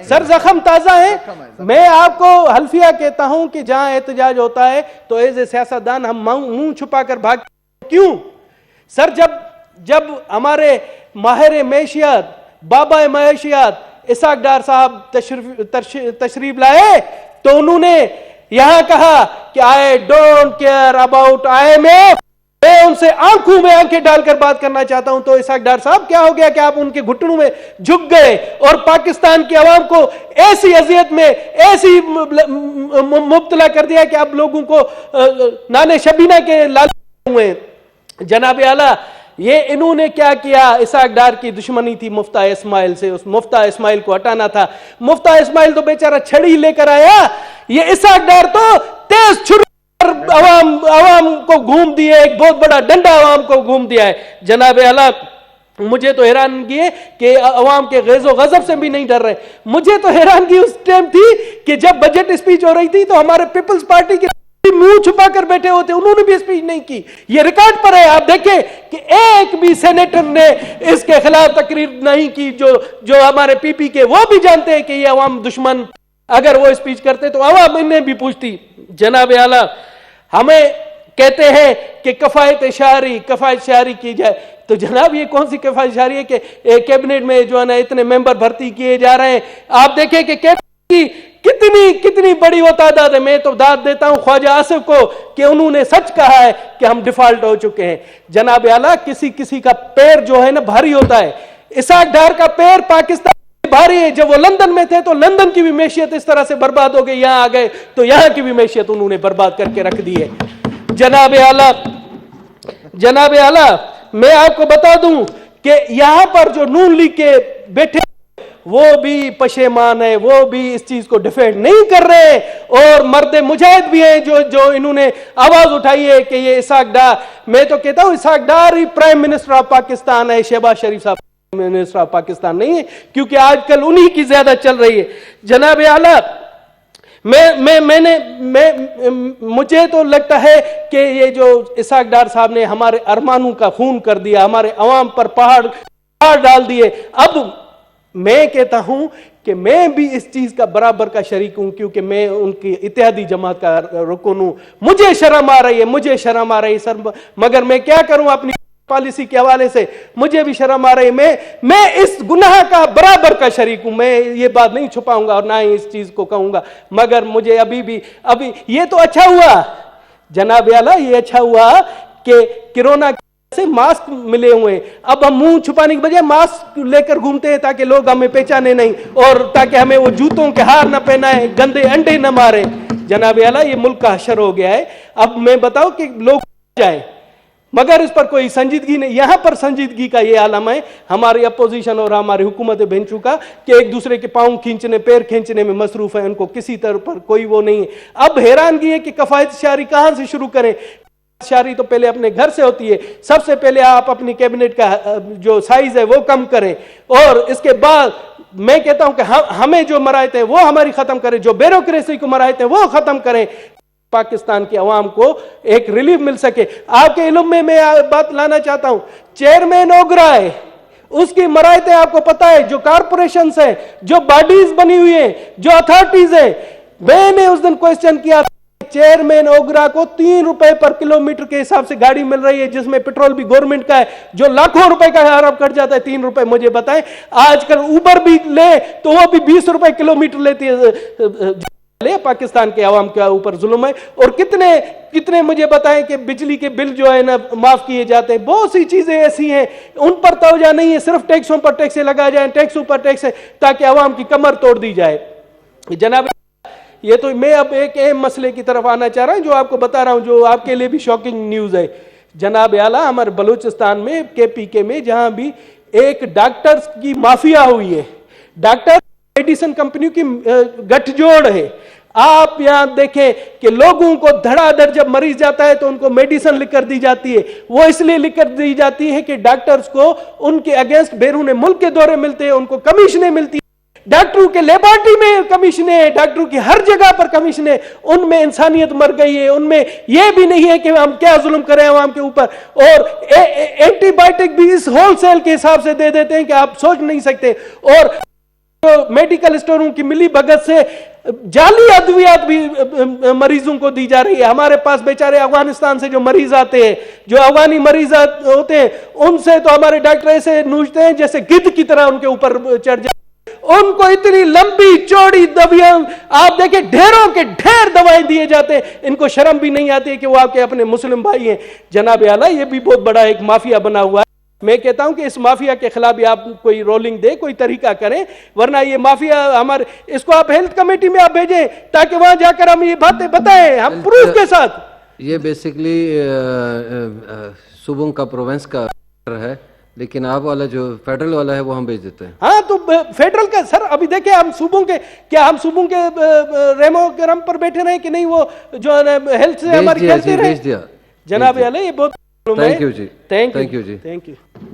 Sir जख्म ताजा है। मैं आपको हल्फिया कहता हूं कि जहां एहतजाज होता है तो एज ए सियासतदान हम मुंह छुपाकर भाग क्यों? सर जब हमारे माहिर मैशियत, बाबा मैशियत इसाक डार साहब तशरीफ लाए तो उन्होंने यहां कहा कि I don't care about IMF, मैं उनसे आंखों में आंखें डालकर बात करना चाहता हूं। तो इसाक डार साहब क्या हो गया कि आप उनके घुटनों में झुक गए और पाकिस्तान की आवाम को ऐसी अजियत में ऐसी मुब्तला कर दिया कि आप लोगों को नाने शबीना के लाल हुए। जनाब आला, ये इन्होंने क्या किया? इसाक डार की दुश्मनी थी मुफ्ता इस्माइल से, उस मुफ्ता इस्माइल को हटाना था। मुफ्ता इस्माइल तो बेचारा छड़ी लेकर आया, ये इसाक डार तो तेज छुरी आवाम को घूम दिए, एक बहुत बड़ा डंडा आवाम को घूम दिया है। जनाब आला, मुझे तो हैरानगी है कि अवाम के गैज़ो गज़ब से भी नहीं डर रहे। मुझे तो हैरानगी उस टाइम थी कि जब बजट स्पीच हो रही थी तो हमारे पीपल्स पार्टी के मुंह छुपा कर बैठे होते, उन्होंने भी स्पीच नहीं की। ये रिकॉर्ड पर है, आप देखें कि एक भी सेनेटर ने इसके खिलाफ तकरीर नहीं की। जो हमारे पीपी के वो भी जानते हैं कि ये अवाम दुश्मन, अगर वो स्पीच करते तो अवाम इन्हें भी पूछती। जनाब आला, हमें कहते हैं कि कफायत शारी की जाए, तो जनाब ये कौन सी कफायत शारी है कि कैबिनेट में जो है ना इतने मेंबर भर्ती किए जा रहे हैं। आप देखें कि कैबिनेट की कितनी बड़ी वो तादाद है। मैं तो दाद देता हूं ख्वाजा आसिफ को कि उन्होंने सच कहा है कि हम डिफॉल्ट हो चुके हैं। जनाब आला, किसी का पैर जो है ना भारी होता है। इसाक डार का पैर पाकिस्तान भारी है। जब वो लंदन में थे तो लंदन की भी मैशियत इस तरह से बर्बाद हो गई, यहां आ गए तो यहां की भी मैशियत उन्होंने बर्बाद करके रख दी है। जनाब आला, मैं आपको बता दूं कि यहां पर जो नून लीग के बैठे वो भी पशेमान है, वो भी इस चीज को डिफेंड नहीं कर रहे, और मर्द मुजाहिद भी हैं जो इन्होंने आवाज उठाई है कि ये इसाक डार, मैं तो कहता हूं इसाक डार ही प्राइम मिनिस्टर ऑफ पाकिस्तान है, शहबाज शरीफ साहब मिनिस्टर ऑफ पाकिस्तान नहीं है, क्योंकि आजकल उन्हीं की ज्यादा चल रही है। जनाब आला, मुझे तो लगता है कि ये जो इसाक डार साहब ने हमारे अरमानों का खून कर दिया, हमारे अवाम पर पहाड़ डाल दिए। अब मैं कहता हूं कि मैं भी इस चीज का बराबर का शरीक हूं, क्योंकि मैं उनकी इत्तेहादी जमात का रुकन हूं। मुझे शर्म आ रही है सर, मगर मैं क्या करूं, अपनी पॉलिसी के हवाले से मुझे भी शर्म आ रही है। मैं इस गुनाह का बराबर का शरीक हूं, मैं ये बात नहीं छुपाऊंगा और ना ही इस चीज को कहूंगा। मगर मुझे अभी ये तो अच्छा हुआ जनाब आला, ये अच्छा हुआ कि कोरोना से मास्क मिले हुए, अब हम मुंह छुपाने के बजाय मास्क लेकर घूमते हैं ताकि लोग हमें पहचाने नहीं, और ताकि हमें वो जूतों के हार न पहनाए, गंदे अंडे न मारे। जनाब आला, ये मुल्क का हशर हो गया है। अब मैं बताऊं कि लोग जाए, मगर इस पर कोई संजीदगी नहीं। यहां पर संजीदगी का ये आलम है, हमारी अपोजिशन और हमारी हुकूमत बेंचू का, कि एक दूसरे के पांव खींचने, पैर खींचने में मसरूफ है, उनको किसी तरह पर कोई वो नहीं है। अब हैरानगी है कि कफायत शारी कहां से शुरू करें। शारी तो पहले अपने घर से होती है। सबसे पहले आप अपनी कैबिनेट का जो साइज है वो कम करें, और इसके बाद मैं कहता हूं कि हमें जो मरायते हैं वो हमारी खत्म करें, जो ब्यूरोक्रेसी को मरायते हैं वो खत्म करें, पाकिस्तान की आवाम को एक रिलीफ मिल सके। आपके इल्म में मैं बात लाना चाहता हूं, चेयरमैन ओगरा है, उसकी मरायतें आपको पता है, जो कारपोरेशन है, जो बॉडीज बनी हुई है, जो अथॉरिटीज है। मैंने उस दिन क्वेश्चन किया, चेयरमैन ओगरा को 3 रुपए पर किलोमीटर के हिसाब से गाड़ी मिल रही है, जिसमें पेट्रोल भी गवर्नमेंट का है, जो लाखों रुपए का आरोप कट जाता है 3 रुपए। मुझे बताएं, आजकल उबर भी ले तो वो भी 20 रुपए किलोमीटर लेती है। पाकिस्तान के आवाम के ऊपर जुल्म है। और कितने मुझे बताएं कि बिजली के बिल जो है ना माफ किए जाते हैं। बहुत सी चीजें ऐसी हैं उन पर तवज्जो नहीं है, सिर्फ टैक्सों पर टैक्स लगाए जाए, टैक्स ऊपर टैक्स, ताकि आवाम की कमर तोड़ दी जाए। जनाब, ये तो मैं अब एक अहम मसले की तरफ आना चाह रहा हूं, जो आपको बता रहा हूं, जो आपके लिए भी शॉकिंग न्यूज है। जनाब आला, हमारे बलूचिस्तान में KPK में जहां भी एक डॉक्टर्स की माफिया हुई है, डॉक्टर मेडिसिन कंपनी की गठजोड़ है। आप यहां देखें कि लोगों को धड़ाधड़ जब मरीज जाता है तो उनको मेडिसिन लिखकर दी जाती है। वो इसलिए लिखकर दी जाती है कि डॉक्टर्स को उनके अगेंस्ट बैरून मुल्क के दौरे मिलते हैं, उनको कमीशनें मिलती है। डॉक्टरों के लेबोरेटरी में कमीशनें, डॉक्टरों की हर जगह पर कमीशनें, उनमें इंसानियत मर गई है। उनमें यह भी नहीं है कि हम क्या जुल्म करें आवाम के ऊपर। और एंटीबायोटिक भी इस होलसेल के हिसाब से दे देते हैं कि आप सोच नहीं सकते। और तो मेडिकल स्टोरों की मिली भगत से जाली अद्वियात भी मरीजों को दी जा रही है। हमारे पास बेचारे अफगानिस्तान से जो मरीज आते हैं, जो अफगानी मरीज होते हैं, उनसे तो हमारे डॉक्टर ऐसे नूचते हैं जैसे गिद्ध की तरह उनके ऊपर चढ़ जाए। उनको इतनी लंबी चौड़ी दवाइयां, आप देखिए ढेरों के ढेर दवाएं दिए जाते हैं। इनको शर्म भी नहीं आती कि वो आपके अपने मुस्लिम भाई हैं। जनाब आला, ये भी बहुत बड़ा एक माफिया बना हुआ है। मैं कहता हूं कि इस माफिया के खिलाफ भी आप कोई रोलिंग दे, कोई तरीका करें, वरना ये माफिया हमारे, इसको आप हेल्थ कमेटी में आप भेजें ताकि वहां जाकर हम ये बातें बताएं, हम प्रूफ के साथ। ये बेसिकली सुबुंग का प्रोविंस का है, लेकिन आप वाला जो फेडरल वाला है वो हम भेज देते हैं। हाँ, तो फेडरल का सर, अभी देखिए हम सूबों के, क्या हम सूबों के रेमो क्रम पर बैठे रहे कि नहीं? वो जो हेल्थ से हमारी खेलते रहे। भेज दिया जनाब आला, ये बहुत थैंक यू जी, थैंक यू जी, थैंक यू।